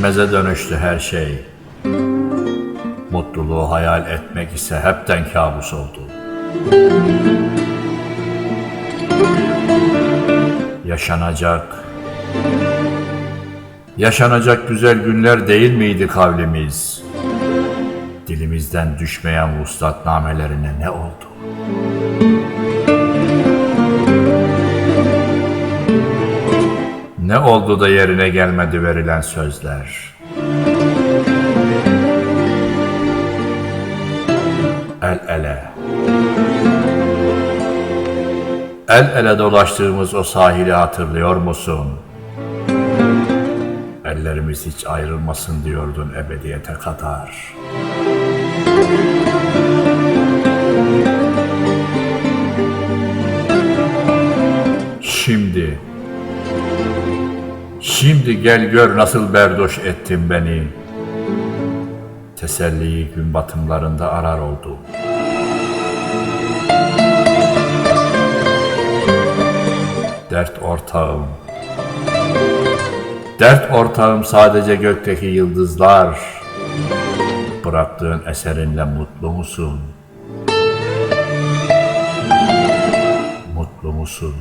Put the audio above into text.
Görünmeze dönüştü her şey. Mutluluğu hayal etmek ise hepten kabus oldu. Yaşanacak güzel günler değil miydi kavlimiz? Dilimizden düşmeyen vuslatnamelerine ne oldu? Ne oldu da yerine gelmedi verilen sözler? El ele dolaştığımız o sahili hatırlıyor musun? Ellerimiz hiç ayrılmasın diyordun ebediyete kadar. Şimdi gel gör nasıl berdoş ettin beni. Teselliyi gün batımlarında arar oldum. Dert ortağım sadece gökteki yıldızlar. Bıraktığın eserinle mutlu musun? Mutlu musun?